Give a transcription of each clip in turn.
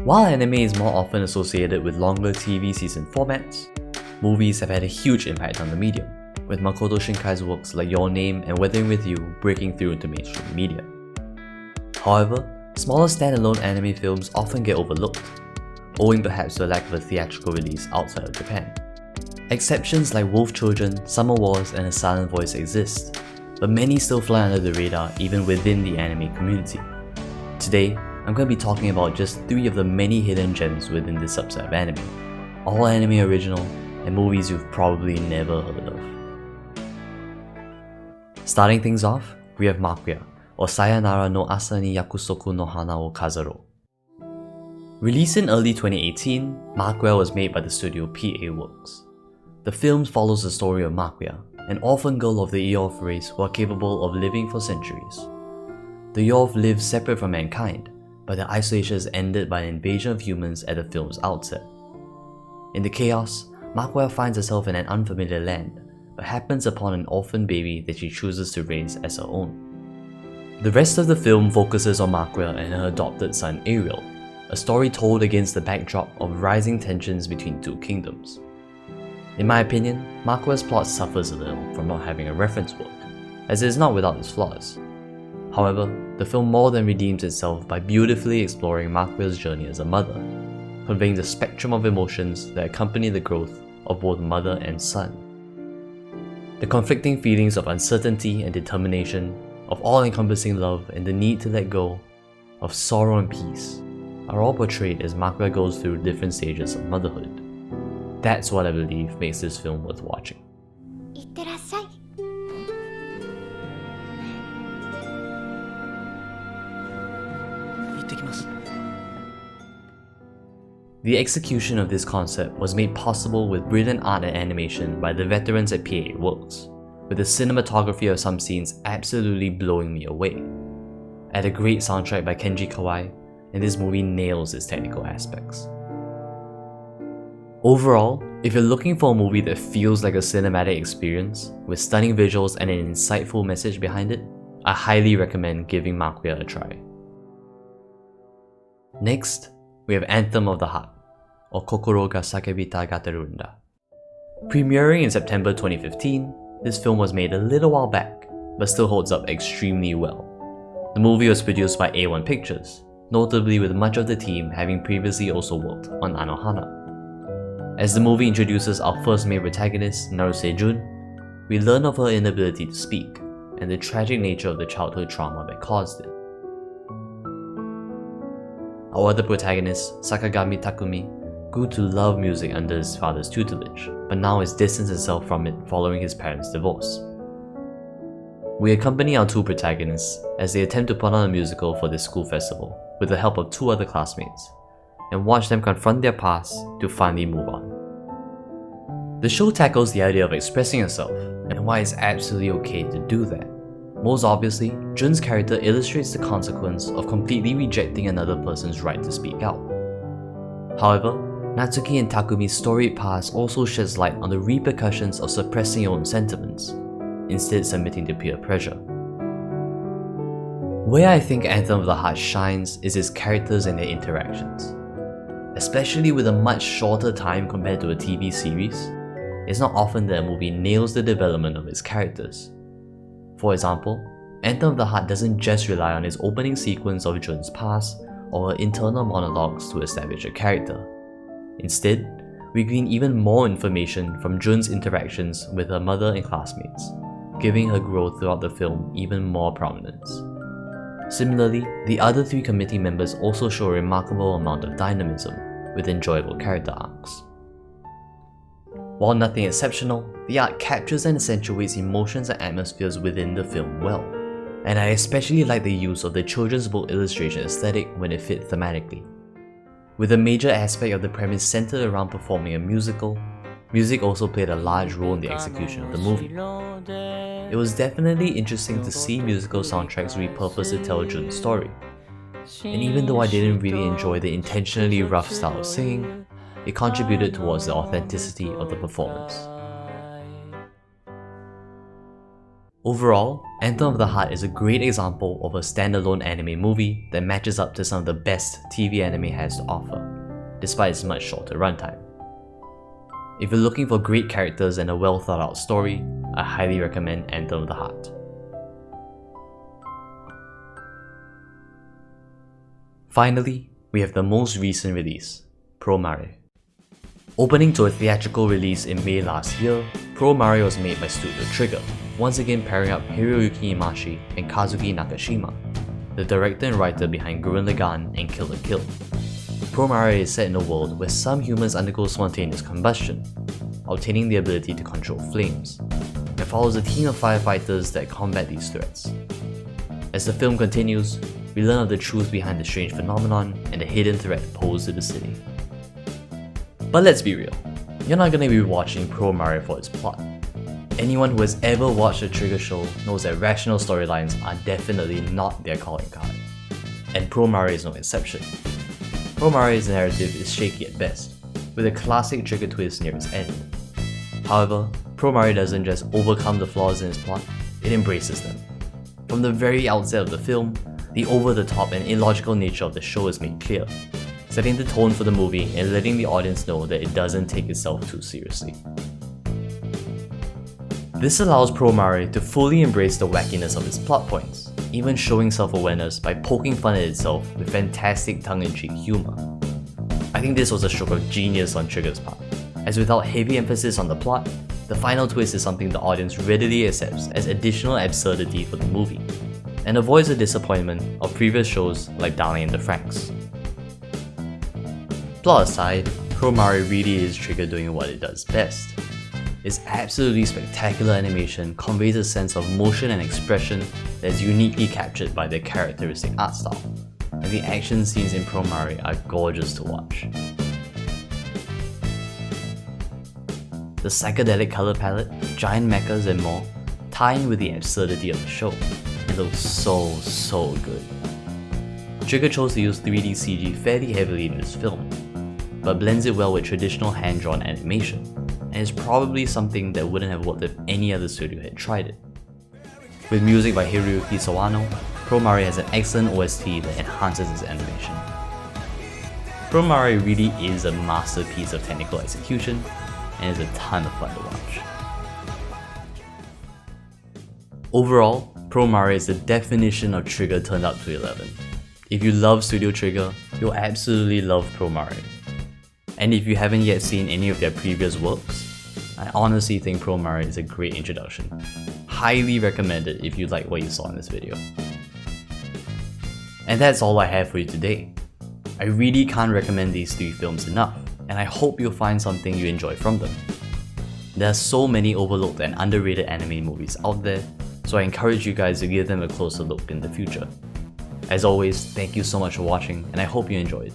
While anime is more often associated with longer TV season formats, movies have had a huge impact on the medium, with Makoto Shinkai's works like Your Name and Weathering With You breaking through into mainstream media. However, smaller standalone anime films often get overlooked, owing perhaps to a lack of a theatrical release outside of Japan. Exceptions like Wolf Children, Summer Wars, and A Silent Voice exist, but many still fly under the radar even within the anime community. Today, I'm going to be talking about just 3 of the many hidden gems within this subset of anime, all anime original and movies you've probably never heard of. Starting things off, we have Maquia, or Sayonara no Asa ni Yakusoku no Hana wo Kazarou. Released in early 2018, Maquia was made by the studio PA Works. The film follows the story of Maquia, an orphan girl of the Eorf race who are capable of living for centuries. The Eorf live separate from mankind, but their isolation is ended by an invasion of humans at the film's outset. In the chaos, Makoya finds herself in an unfamiliar land, but happens upon an orphan baby that she chooses to raise as her own. The rest of the film focuses on Makoya and her adopted son Ariel, a story told against the backdrop of rising tensions between 2 kingdoms. In my opinion, Makoya's plot suffers a little from not having a reference book, as it is not without its flaws. However, the film more than redeems itself by beautifully exploring Makoya's journey as a mother, conveying the spectrum of emotions that accompany the growth of both mother and son. The conflicting feelings of uncertainty and determination, of all-encompassing love and the need to let go, of sorrow and peace, are all portrayed as Makoya goes through different stages of motherhood. That's what I believe makes this film worth watching. The execution of this concept was made possible with brilliant art and animation by the veterans at PA Works, with the cinematography of some scenes absolutely blowing me away. Add a great soundtrack by Kenji Kawai, and this movie nails its technical aspects. Overall, if you're looking for a movie that feels like a cinematic experience, with stunning visuals and an insightful message behind it, I highly recommend giving Maquia a try. Next, we have Anthem of the Heart, or Kokoro ga Sakebitagatterunda. Premiering in September 2015, this film was made a little while back, but still holds up extremely well. The movie was produced by A1 Pictures, notably with much of the team having previously also worked on Anohana. As the movie introduces our first main protagonist, Naruse Jun, we learn of her inability to speak and the tragic nature of the childhood trauma that caused it. Our other protagonist, Sakagami Takumi, grew to love music under his father's tutelage, but now has distanced himself from it following his parents' divorce. We accompany our 2 protagonists as they attempt to put on a musical for this school festival with the help of 2 other classmates, and watch them confront their past to finally move on. The show tackles the idea of expressing yourself and why it's absolutely okay to do that. Most obviously, Jun's character illustrates the consequence of completely rejecting another person's right to speak out. However, Natsuki and Takumi's storied past also sheds light on the repercussions of suppressing your own sentiments, instead submitting to peer pressure. Where I think Anthem of the Heart shines is its characters and their interactions. Especially with a much shorter time compared to a TV series, it's not often that a movie nails the development of its characters. For example, Anthem of the Heart doesn't just rely on its opening sequence of Jun's past or her internal monologues to establish a character. Instead, we glean even more information from Jun's interactions with her mother and classmates, giving her growth throughout the film even more prominence. Similarly, the other 3 committee members also show a remarkable amount of dynamism, with enjoyable character arcs. While nothing exceptional, the art captures and accentuates emotions and atmospheres within the film well, and I especially like the use of the children's book illustration aesthetic when it fit thematically. With a major aspect of the premise centered around performing a musical, music also played a large role in the execution of the movie. It was definitely interesting to see musical soundtracks repurposed to tell Jun's story, and even though I didn't really enjoy the intentionally rough style of singing, it contributed towards the authenticity of the performance. Overall, Anthem of the Heart is a great example of a standalone anime movie that matches up to some of the best TV anime has to offer, despite its much shorter runtime. If you're looking for great characters and a well thought out story, I highly recommend Anthem of the Heart. Finally, we have the most recent release, Promare. Opening to a theatrical release in May last year, Promare was made by Studio Trigger, once again pairing up Hiroyuki Imaishi and Kazuki Nakashima, the director and writer behind Gurren Lagann and Kill la Kill. Promare is set in a world where some humans undergo spontaneous combustion, obtaining the ability to control flames, and follows a team of firefighters that combat these threats. As the film continues, we learn of the truth behind the strange phenomenon and the hidden threat posed to the city. But let's be real, you're not gonna be watching Promare for its plot. Anyone who has ever watched a Trigger show knows that rational storylines are definitely not their calling card, and Promare is no exception. Promare's narrative is shaky at best, with a classic Trigger twist near its end. However, Promare doesn't just overcome the flaws in its plot, it embraces them. From the very outset of the film, the over-the-top and illogical nature of the show is made clear, setting the tone for the movie and letting the audience know that it doesn't take itself too seriously. This allows Promare to fully embrace the wackiness of its plot points, even showing self-awareness by poking fun at itself with fantastic tongue-in-cheek humor. I think this was a stroke of genius on Trigger's part, as without heavy emphasis on the plot, the final twist is something the audience readily accepts as additional absurdity for the movie, and avoids the disappointment of previous shows like Darling in the Franxx. Plot aside, Promare really is Trigger doing what it does best. Its absolutely spectacular animation conveys a sense of motion and expression that is uniquely captured by their characteristic art style, and the action scenes in Promare are gorgeous to watch. The psychedelic color palette, giant mechas and more tie in with the absurdity of the show. It looks so good. Trigger chose to use 3D CG fairly heavily in this film, but blends it well with traditional hand-drawn animation, and is probably something that wouldn't have worked if any other studio had tried it. With music by Hiroyuki Sawano, Promare has an excellent OST that enhances its animation. Promare really is a masterpiece of technical execution, and is a ton of fun to watch. Overall, Promare is the definition of Trigger turned up to 11. If you love Studio Trigger, you'll absolutely love Promare. And if you haven't yet seen any of their previous works, I honestly think Promare is a great introduction. Highly recommend it if you like what you saw in this video. And that's all I have for you today. I really can't recommend these 3 films enough, and I hope you'll find something you enjoy from them. There are so many overlooked and underrated anime movies out there, so I encourage you guys to give them a closer look in the future. As always, thank you so much for watching, and I hope you enjoyed.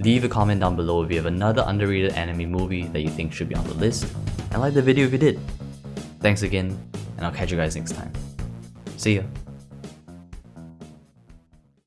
Leave a comment down below if you have another underrated anime movie that you think should be on the list, and like the video if you did. Thanks again, and I'll catch you guys next time. See ya!